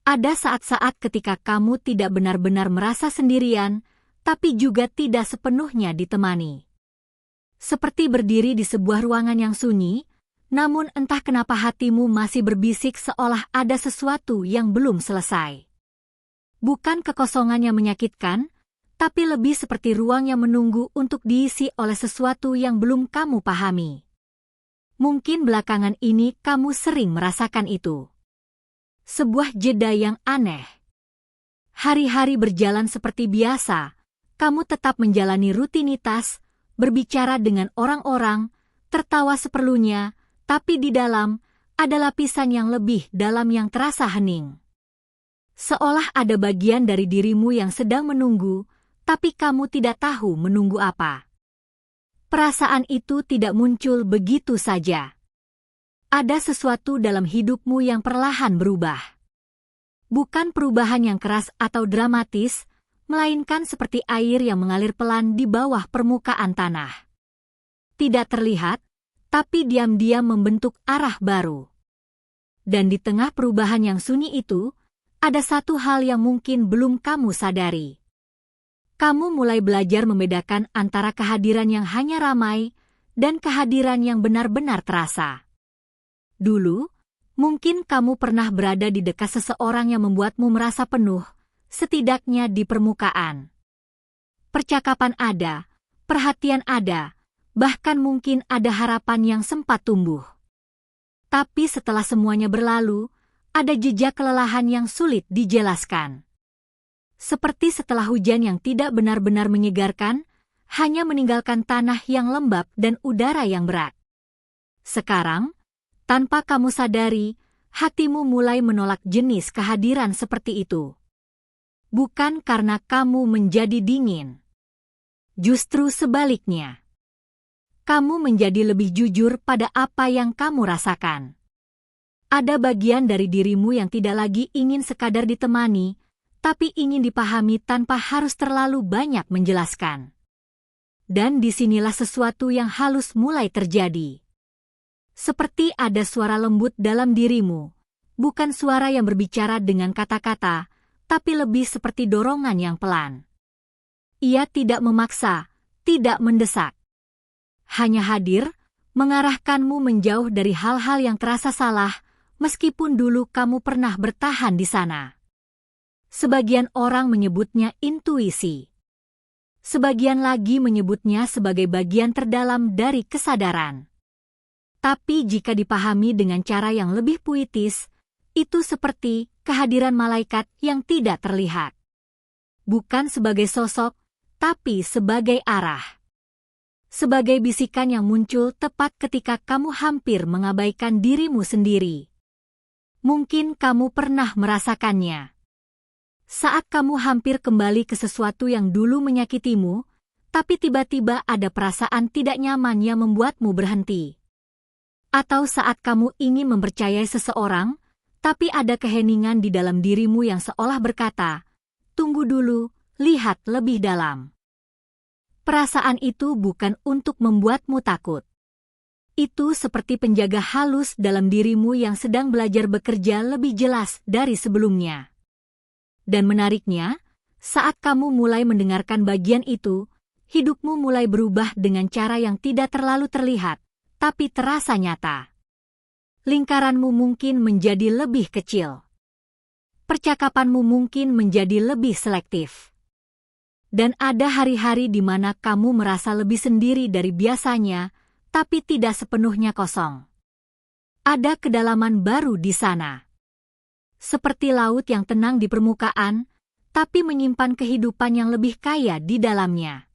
Ada saat-saat ketika kamu tidak benar-benar merasa sendirian, tapi juga tidak sepenuhnya ditemani. Seperti berdiri di sebuah ruangan yang sunyi, namun entah kenapa hatimu masih berbisik seolah ada sesuatu yang belum selesai. Bukan kekosongan yang menyakitkan, tapi lebih seperti ruang yang menunggu untuk diisi oleh sesuatu yang belum kamu pahami. Mungkin belakangan ini kamu sering merasakan itu. Sebuah jeda yang aneh. Hari-hari berjalan seperti biasa, kamu tetap menjalani rutinitas, berbicara dengan orang-orang, tertawa seperlunya, tapi di dalam ada lapisan yang lebih dalam yang terasa hening. Seolah ada bagian dari dirimu yang sedang menunggu, tapi kamu tidak tahu menunggu apa. Perasaan itu tidak muncul begitu saja. Ada sesuatu dalam hidupmu yang perlahan berubah. Bukan perubahan yang keras atau dramatis, melainkan seperti air yang mengalir pelan di bawah permukaan tanah. Tidak terlihat, tapi diam-diam membentuk arah baru. Dan di tengah perubahan yang sunyi itu, ada satu hal yang mungkin belum kamu sadari. Kamu mulai belajar membedakan antara kehadiran yang hanya ramai dan kehadiran yang benar-benar terasa. Dulu, mungkin kamu pernah berada di dekat seseorang yang membuatmu merasa penuh, setidaknya di permukaan. Percakapan ada, perhatian ada, bahkan mungkin ada harapan yang sempat tumbuh. Tapi setelah semuanya berlalu, ada jejak kelelahan yang sulit dijelaskan. Seperti setelah hujan yang tidak benar-benar menyegarkan, hanya meninggalkan tanah yang lembab dan udara yang berat. Sekarang, tanpa kamu sadari, hatimu mulai menolak jenis kehadiran seperti itu. Bukan karena kamu menjadi dingin. Justru sebaliknya. Kamu menjadi lebih jujur pada apa yang kamu rasakan. Ada bagian dari dirimu yang tidak lagi ingin sekadar ditemani, tapi ingin dipahami tanpa harus terlalu banyak menjelaskan. Dan disinilah sesuatu yang halus mulai terjadi. Seperti ada suara lembut dalam dirimu, bukan suara yang berbicara dengan kata-kata, tapi lebih seperti dorongan yang pelan. Ia tidak memaksa, tidak mendesak. Hanya hadir, mengarahkanmu menjauh dari hal-hal yang terasa salah, meskipun dulu kamu pernah bertahan di sana. Sebagian orang menyebutnya intuisi. Sebagian lagi menyebutnya sebagai bagian terdalam dari kesadaran. Tapi jika dipahami dengan cara yang lebih puitis, itu seperti kehadiran malaikat yang tidak terlihat. Bukan sebagai sosok, tapi sebagai arah. Sebagai bisikan yang muncul tepat ketika kamu hampir mengabaikan dirimu sendiri. Mungkin kamu pernah merasakannya. Saat kamu hampir kembali ke sesuatu yang dulu menyakitimu, tapi tiba-tiba ada perasaan tidak nyaman yang membuatmu berhenti. Atau saat kamu ingin mempercayai seseorang, tapi ada keheningan di dalam dirimu yang seolah berkata, "Tunggu dulu, lihat lebih dalam." Perasaan itu bukan untuk membuatmu takut. Itu seperti penjaga halus dalam dirimu yang sedang belajar bekerja lebih jelas dari sebelumnya. Dan menariknya, saat kamu mulai mendengarkan bagian itu, hidupmu mulai berubah dengan cara yang tidak terlalu terlihat, tapi terasa nyata. Lingkaranmu mungkin menjadi lebih kecil. Percakapanmu mungkin menjadi lebih selektif. Dan ada hari-hari di mana kamu merasa lebih sendiri dari biasanya, tapi tidak sepenuhnya kosong. Ada kedalaman baru di sana. Seperti laut yang tenang di permukaan, tapi menyimpan kehidupan yang lebih kaya di dalamnya.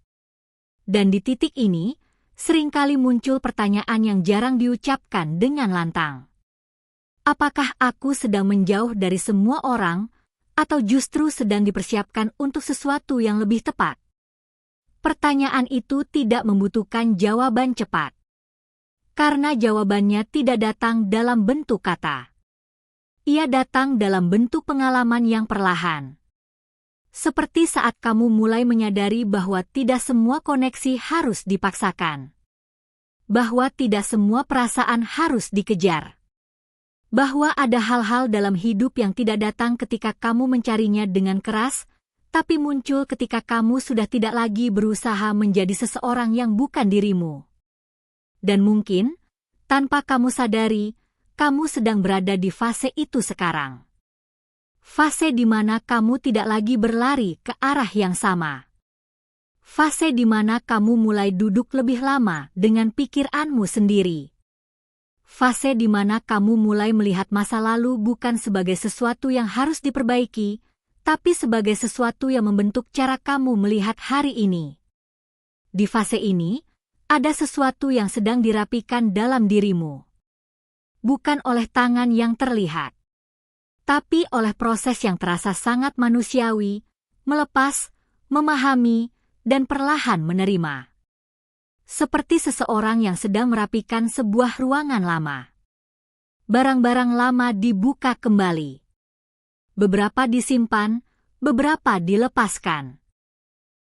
Dan di titik ini, seringkali muncul pertanyaan yang jarang diucapkan dengan lantang. Apakah aku sedang menjauh dari semua orang, atau justru sedang dipersiapkan untuk sesuatu yang lebih tepat? Pertanyaan itu tidak membutuhkan jawaban cepat. Karena jawabannya tidak datang dalam bentuk kata. Ia datang dalam bentuk pengalaman yang perlahan. Seperti saat kamu mulai menyadari bahwa tidak semua koneksi harus dipaksakan. Bahwa tidak semua perasaan harus dikejar. Bahwa ada hal-hal dalam hidup yang tidak datang ketika kamu mencarinya dengan keras, tapi muncul ketika kamu sudah tidak lagi berusaha menjadi seseorang yang bukan dirimu. Dan mungkin, tanpa kamu sadari, kamu sedang berada di fase itu sekarang. Fase di mana kamu tidak lagi berlari ke arah yang sama. Fase di mana kamu mulai duduk lebih lama dengan pikiranmu sendiri. Fase di mana kamu mulai melihat masa lalu bukan sebagai sesuatu yang harus diperbaiki, tapi sebagai sesuatu yang membentuk cara kamu melihat hari ini. Di fase ini, ada sesuatu yang sedang dirapikan dalam dirimu. Bukan oleh tangan yang terlihat, tapi oleh proses yang terasa sangat manusiawi, melepas, memahami, dan perlahan menerima. Seperti seseorang yang sedang merapikan sebuah ruangan lama. Barang-barang lama dibuka kembali. Beberapa disimpan, beberapa dilepaskan.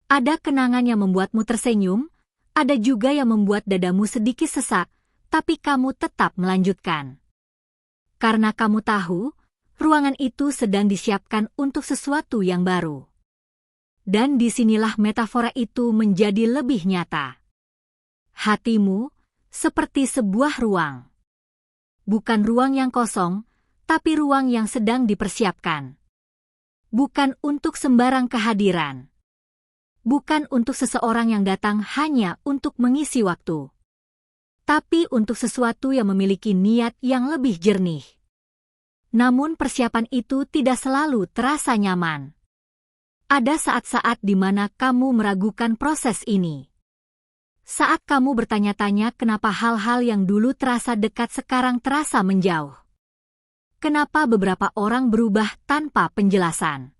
Ada kenangan yang membuatmu tersenyum, ada juga yang membuat dadamu sedikit sesak, tapi kamu tetap melanjutkan. Karena kamu tahu, ruangan itu sedang disiapkan untuk sesuatu yang baru. Dan disinilah metafora itu menjadi lebih nyata. Hatimu seperti sebuah ruang. Bukan ruang yang kosong, tapi ruang yang sedang dipersiapkan. Bukan untuk sembarang kehadiran. Bukan untuk seseorang yang datang hanya untuk mengisi waktu. Tapi untuk sesuatu yang memiliki niat yang lebih jernih. Namun persiapan itu tidak selalu terasa nyaman. Ada saat-saat di mana kamu meragukan proses ini. Saat kamu bertanya-tanya kenapa hal-hal yang dulu terasa dekat sekarang terasa menjauh. Kenapa beberapa orang berubah tanpa penjelasan?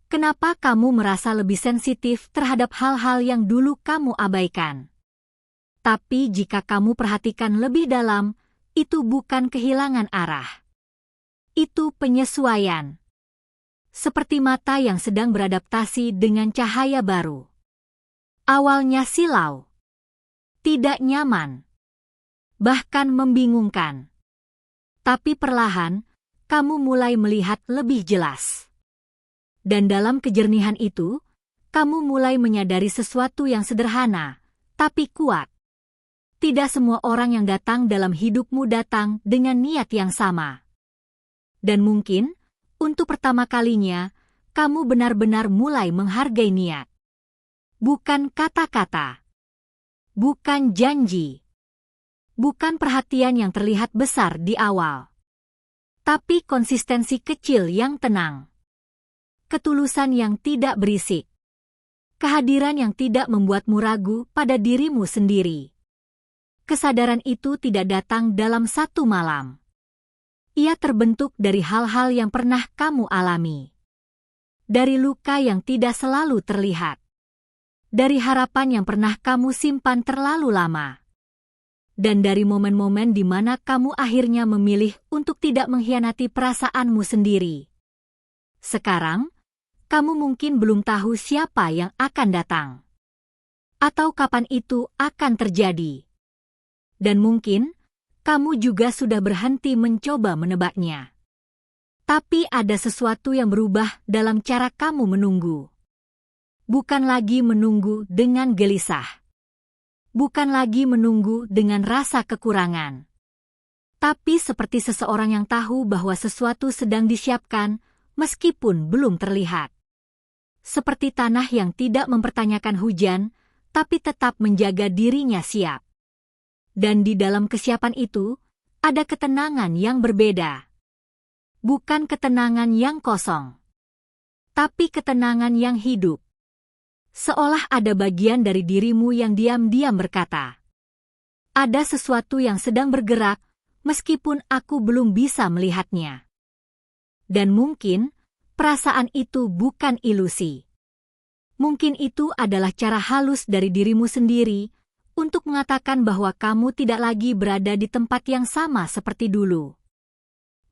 Kenapa kamu merasa lebih sensitif terhadap hal-hal yang dulu kamu abaikan? Tapi jika kamu perhatikan lebih dalam, itu bukan kehilangan arah. Itu penyesuaian. Seperti mata yang sedang beradaptasi dengan cahaya baru. Awalnya silau. Tidak nyaman. Bahkan membingungkan. Tapi perlahan, kamu mulai melihat lebih jelas. Dan dalam kejernihan itu, kamu mulai menyadari sesuatu yang sederhana, tapi kuat. Tidak semua orang yang datang dalam hidupmu datang dengan niat yang sama. Dan mungkin, untuk pertama kalinya, kamu benar-benar mulai menghargai niat. Bukan kata-kata. Bukan janji. Bukan perhatian yang terlihat besar di awal. Tapi konsistensi kecil yang tenang. Ketulusan yang tidak berisik. Kehadiran yang tidak membuatmu ragu pada dirimu sendiri. Kesadaran itu tidak datang dalam satu malam. Ia terbentuk dari hal-hal yang pernah kamu alami. Dari luka yang tidak selalu terlihat. Dari harapan yang pernah kamu simpan terlalu lama. Dan dari momen-momen di mana kamu akhirnya memilih untuk tidak mengkhianati perasaanmu sendiri. Sekarang, kamu mungkin belum tahu siapa yang akan datang. Atau kapan itu akan terjadi. Dan mungkin, kamu juga sudah berhenti mencoba menebaknya. Tapi ada sesuatu yang berubah dalam cara kamu menunggu. Bukan lagi menunggu dengan gelisah. Bukan lagi menunggu dengan rasa kekurangan. Tapi seperti seseorang yang tahu bahwa sesuatu sedang disiapkan, meskipun belum terlihat. Seperti tanah yang tidak mempertanyakan hujan, tapi tetap menjaga dirinya siap. Dan di dalam kesiapan itu, ada ketenangan yang berbeda. Bukan ketenangan yang kosong, tapi ketenangan yang hidup. Seolah ada bagian dari dirimu yang diam-diam berkata, ada sesuatu yang sedang bergerak, meskipun aku belum bisa melihatnya. Dan mungkin, perasaan itu bukan ilusi. Mungkin itu adalah cara halus dari dirimu sendiri, untuk mengatakan bahwa kamu tidak lagi berada di tempat yang sama seperti dulu.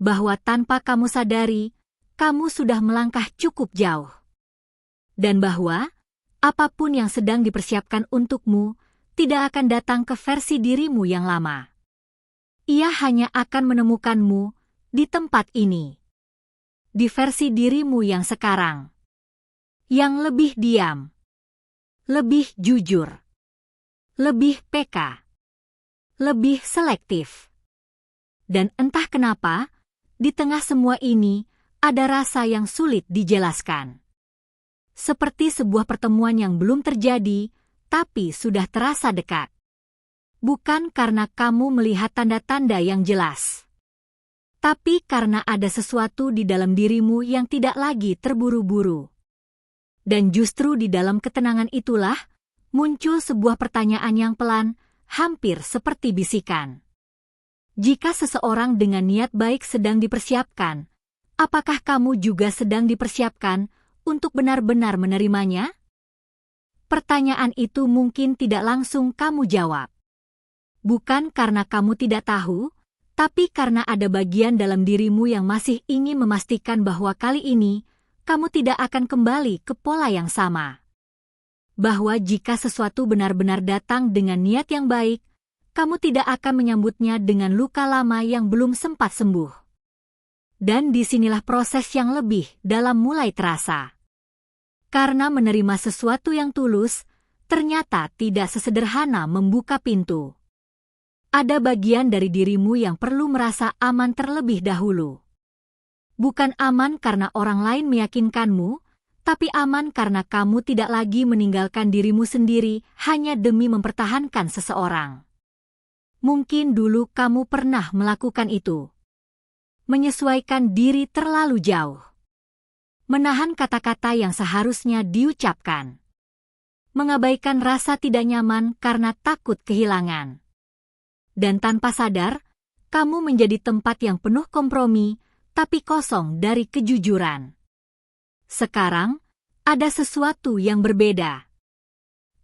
Bahwa tanpa kamu sadari, kamu sudah melangkah cukup jauh. Dan bahwa, apapun yang sedang dipersiapkan untukmu, tidak akan datang ke versi dirimu yang lama. Ia hanya akan menemukanmu di tempat ini. Di versi dirimu yang sekarang. Yang lebih diam. Lebih jujur. Lebih peka. Lebih selektif. Dan entah kenapa, di tengah semua ini, ada rasa yang sulit dijelaskan. Seperti sebuah pertemuan yang belum terjadi, tapi sudah terasa dekat. Bukan karena kamu melihat tanda-tanda yang jelas, tapi karena ada sesuatu di dalam dirimu yang tidak lagi terburu-buru. Dan justru di dalam ketenangan itulah, muncul sebuah pertanyaan yang pelan, hampir seperti bisikan. Jika seseorang dengan niat baik sedang dipersiapkan, apakah kamu juga sedang dipersiapkan untuk benar-benar menerimanya? Pertanyaan itu mungkin tidak langsung kamu jawab. Bukan karena kamu tidak tahu, tapi karena ada bagian dalam dirimu yang masih ingin memastikan bahwa kali ini, kamu tidak akan kembali ke pola yang sama. Bahwa jika sesuatu benar-benar datang dengan niat yang baik, kamu tidak akan menyambutnya dengan luka lama yang belum sempat sembuh. Dan disinilah proses yang lebih dalam mulai terasa. Karena menerima sesuatu yang tulus, ternyata tidak sesederhana membuka pintu. Ada bagian dari dirimu yang perlu merasa aman terlebih dahulu. Bukan aman karena orang lain meyakinkanmu, tapi aman karena kamu tidak lagi meninggalkan dirimu sendiri hanya demi mempertahankan seseorang. Mungkin dulu kamu pernah melakukan itu. Menyesuaikan diri terlalu jauh. Menahan kata-kata yang seharusnya diucapkan. Mengabaikan rasa tidak nyaman karena takut kehilangan. Dan tanpa sadar, kamu menjadi tempat yang penuh kompromi, tapi kosong dari kejujuran. Sekarang, ada sesuatu yang berbeda.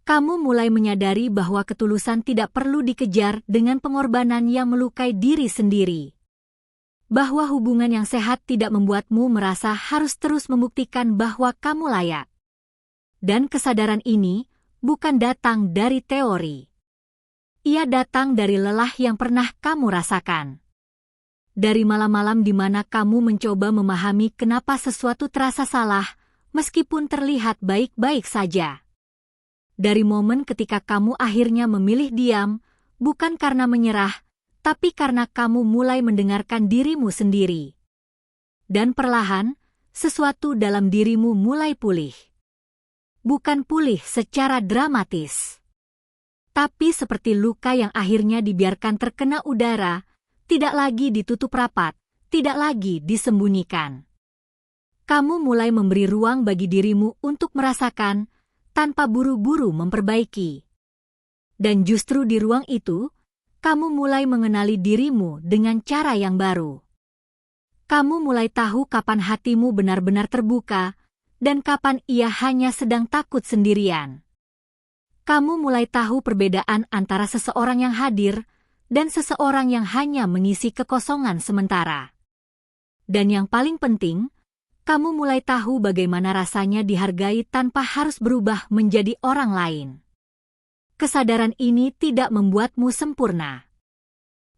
Kamu mulai menyadari bahwa ketulusan tidak perlu dikejar dengan pengorbanan yang melukai diri sendiri. Bahwa hubungan yang sehat tidak membuatmu merasa harus terus membuktikan bahwa kamu layak. Dan kesadaran ini bukan datang dari teori. Ia datang dari lelah yang pernah kamu rasakan. Dari malam-malam di mana kamu mencoba memahami kenapa sesuatu terasa salah, meskipun terlihat baik-baik saja. Dari momen ketika kamu akhirnya memilih diam, bukan karena menyerah, tapi karena kamu mulai mendengarkan dirimu sendiri. Dan perlahan, sesuatu dalam dirimu mulai pulih. Bukan pulih secara dramatis, tapi seperti luka yang akhirnya dibiarkan terkena udara, tidak lagi ditutup rapat, tidak lagi disembunyikan. Kamu mulai memberi ruang bagi dirimu untuk merasakan, tanpa buru-buru memperbaiki. Dan justru di ruang itu, kamu mulai mengenali dirimu dengan cara yang baru. Kamu mulai tahu kapan hatimu benar-benar terbuka, dan kapan ia hanya sedang takut sendirian. Kamu mulai tahu perbedaan antara seseorang yang hadir, dan seseorang yang hanya mengisi kekosongan sementara. Dan yang paling penting, kamu mulai tahu bagaimana rasanya dihargai tanpa harus berubah menjadi orang lain. Kesadaran ini tidak membuatmu sempurna.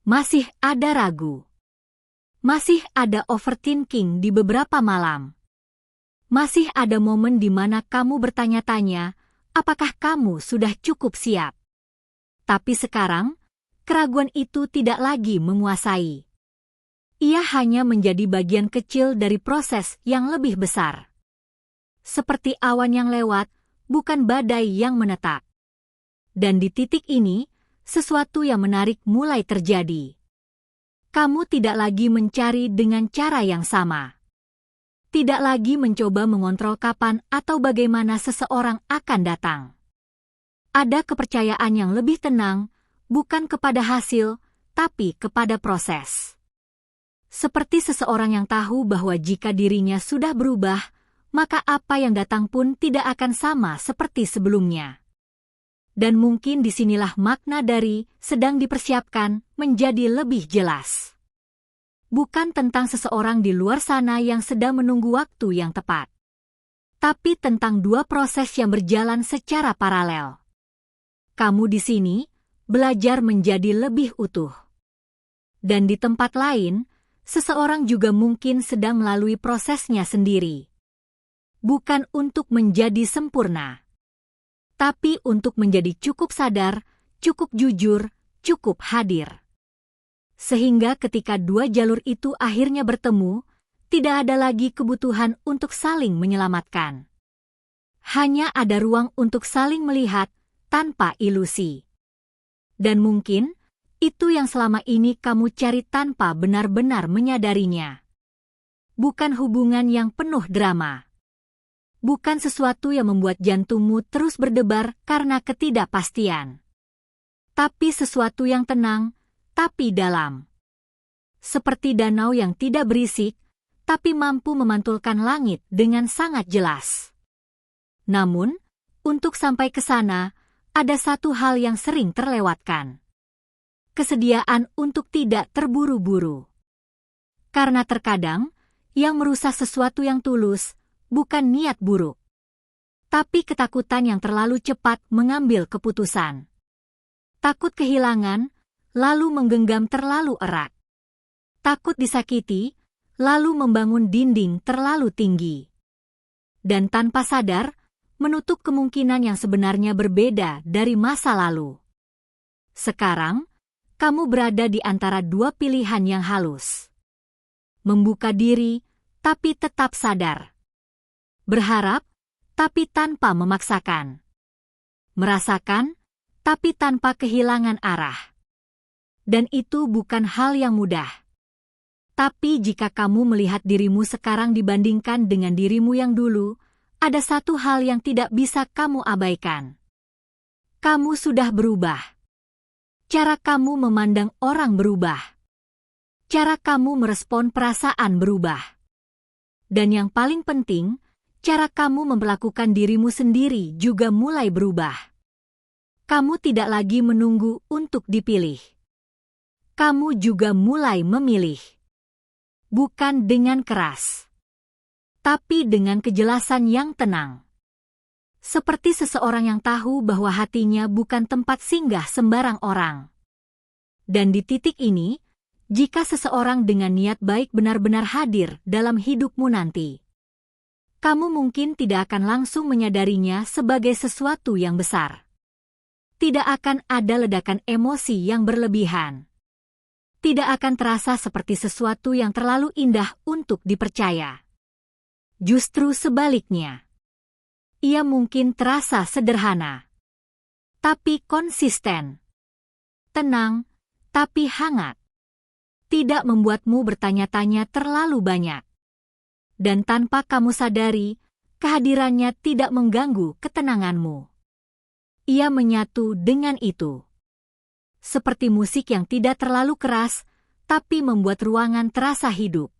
Masih ada ragu. Masih ada overthinking di beberapa malam. Masih ada momen di mana kamu bertanya-tanya, apakah kamu sudah cukup siap? Tapi sekarang, keraguan itu tidak lagi menguasai. Ia hanya menjadi bagian kecil dari proses yang lebih besar. Seperti awan yang lewat, bukan badai yang menetap. Dan di titik ini, sesuatu yang menarik mulai terjadi. Kamu tidak lagi mencari dengan cara yang sama. Tidak lagi mencoba mengontrol kapan atau bagaimana seseorang akan datang. Ada kepercayaan yang lebih tenang, bukan kepada hasil, tapi kepada proses. Seperti seseorang yang tahu bahwa jika dirinya sudah berubah, maka apa yang datang pun tidak akan sama seperti sebelumnya. Dan mungkin disinilah makna dari sedang dipersiapkan menjadi lebih jelas. Bukan tentang seseorang di luar sana yang sedang menunggu waktu yang tepat, tapi tentang dua proses yang berjalan secara paralel. Kamu di sini belajar menjadi lebih utuh. Dan di tempat lain, seseorang juga mungkin sedang melalui prosesnya sendiri. Bukan untuk menjadi sempurna, tapi untuk menjadi cukup sadar, cukup jujur, cukup hadir. Sehingga ketika dua jalur itu akhirnya bertemu, tidak ada lagi kebutuhan untuk saling menyelamatkan. Hanya ada ruang untuk saling melihat tanpa ilusi. Dan mungkin itu yang selama ini kamu cari tanpa benar-benar menyadarinya. Bukan hubungan yang penuh drama. Bukan sesuatu yang membuat jantungmu terus berdebar karena ketidakpastian. Tapi sesuatu yang tenang, tapi dalam. Seperti danau yang tidak berisik, tapi mampu memantulkan langit dengan sangat jelas. Namun, untuk sampai ke sana, ada satu hal yang sering terlewatkan. Kesediaan untuk tidak terburu-buru. Karena terkadang, yang merusak sesuatu yang tulus, bukan niat buruk. Tapi ketakutan yang terlalu cepat mengambil keputusan. Takut kehilangan, lalu menggenggam terlalu erat. Takut disakiti, lalu membangun dinding terlalu tinggi. Dan tanpa sadar, menutup kemungkinan yang sebenarnya berbeda dari masa lalu. Sekarang, kamu berada di antara dua pilihan yang halus. Membuka diri, tapi tetap sadar. Berharap, tapi tanpa memaksakan. Merasakan, tapi tanpa kehilangan arah. Dan itu bukan hal yang mudah. Tapi jika kamu melihat dirimu sekarang dibandingkan dengan dirimu yang dulu, ada satu hal yang tidak bisa kamu abaikan. Kamu sudah berubah. Cara kamu memandang orang berubah. Cara kamu merespon perasaan berubah. Dan yang paling penting, cara kamu memperlakukan dirimu sendiri juga mulai berubah. Kamu tidak lagi menunggu untuk dipilih. Kamu juga mulai memilih. Bukan dengan keras, tapi dengan kejelasan yang tenang. Seperti seseorang yang tahu bahwa hatinya bukan tempat singgah sembarang orang. Dan di titik ini, jika seseorang dengan niat baik benar-benar hadir dalam hidupmu nanti, kamu mungkin tidak akan langsung menyadarinya sebagai sesuatu yang besar. Tidak akan ada ledakan emosi yang berlebihan. Tidak akan terasa seperti sesuatu yang terlalu indah untuk dipercaya. Justru sebaliknya. Ia mungkin terasa sederhana, tapi konsisten. Tenang, tapi hangat. Tidak membuatmu bertanya-tanya terlalu banyak. Dan tanpa kamu sadari, kehadirannya tidak mengganggu ketenanganmu. Ia menyatu dengan itu. Seperti musik yang tidak terlalu keras, tapi membuat ruangan terasa hidup.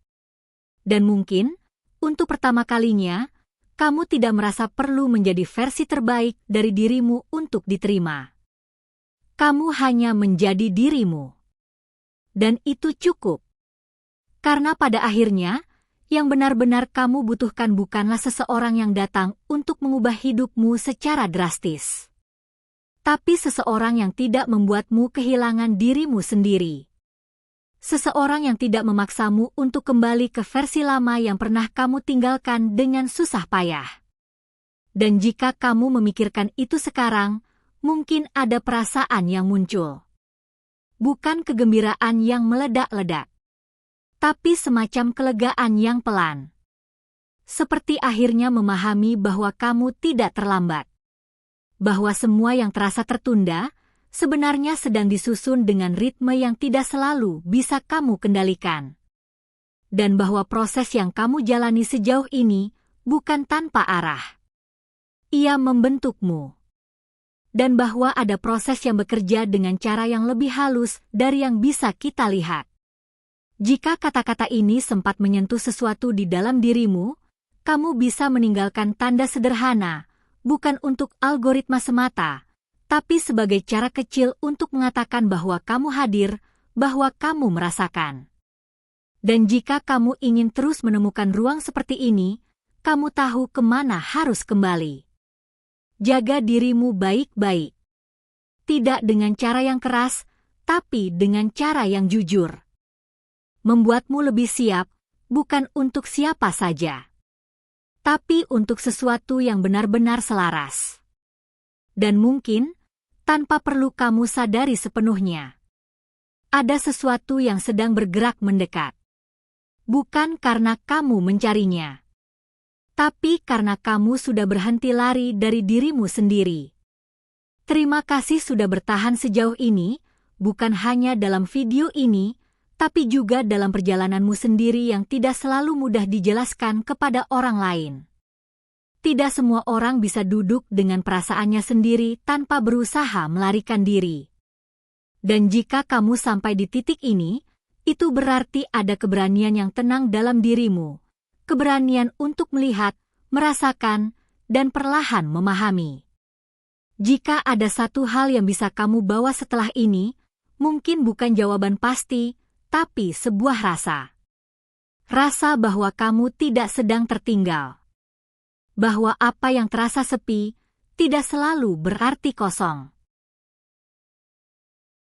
Dan mungkin, untuk pertama kalinya, kamu tidak merasa perlu menjadi versi terbaik dari dirimu untuk diterima. Kamu hanya menjadi dirimu. Dan itu cukup. Karena pada akhirnya, yang benar-benar kamu butuhkan bukanlah seseorang yang datang untuk mengubah hidupmu secara drastis. Tapi seseorang yang tidak membuatmu kehilangan dirimu sendiri. Seseorang yang tidak memaksamu untuk kembali ke versi lama yang pernah kamu tinggalkan dengan susah payah. Dan jika kamu memikirkan itu sekarang, mungkin ada perasaan yang muncul. Bukan kegembiraan yang meledak-ledak, tapi semacam kelegaan yang pelan. Seperti akhirnya memahami bahwa kamu tidak terlambat. Bahwa semua yang terasa tertunda, sebenarnya sedang disusun dengan ritme yang tidak selalu bisa kamu kendalikan. Dan bahwa proses yang kamu jalani sejauh ini bukan tanpa arah. Ia membentukmu. Dan bahwa ada proses yang bekerja dengan cara yang lebih halus dari yang bisa kita lihat. Jika kata-kata ini sempat menyentuh sesuatu di dalam dirimu, kamu bisa meninggalkan tanda sederhana, bukan untuk algoritma semata, tapi sebagai cara kecil untuk mengatakan bahwa kamu hadir, bahwa kamu merasakan. Dan jika kamu ingin terus menemukan ruang seperti ini, kamu tahu kemana harus kembali. Jaga dirimu baik-baik. Tidak dengan cara yang keras, tapi dengan cara yang jujur. membuatmu lebih siap, bukan untuk siapa saja, tapi untuk sesuatu yang benar-benar selaras. Dan mungkin, tanpa perlu kamu sadari sepenuhnya, ada sesuatu yang sedang bergerak mendekat. Bukan karena kamu mencarinya, tapi karena kamu sudah berhenti lari dari dirimu sendiri. Terima kasih sudah bertahan sejauh ini, bukan hanya dalam video ini, tapi juga dalam perjalananmu sendiri yang tidak selalu mudah dijelaskan kepada orang lain. Tidak semua orang bisa duduk dengan perasaannya sendiri tanpa berusaha melarikan diri. Dan jika kamu sampai di titik ini, itu berarti ada keberanian yang tenang dalam dirimu, keberanian untuk melihat, merasakan, dan perlahan memahami. Jika ada satu hal yang bisa kamu bawa setelah ini, mungkin bukan jawaban pasti, tapi sebuah rasa. Rasa bahwa kamu tidak sedang tertinggal. Bahwa apa yang terasa sepi, tidak selalu berarti kosong.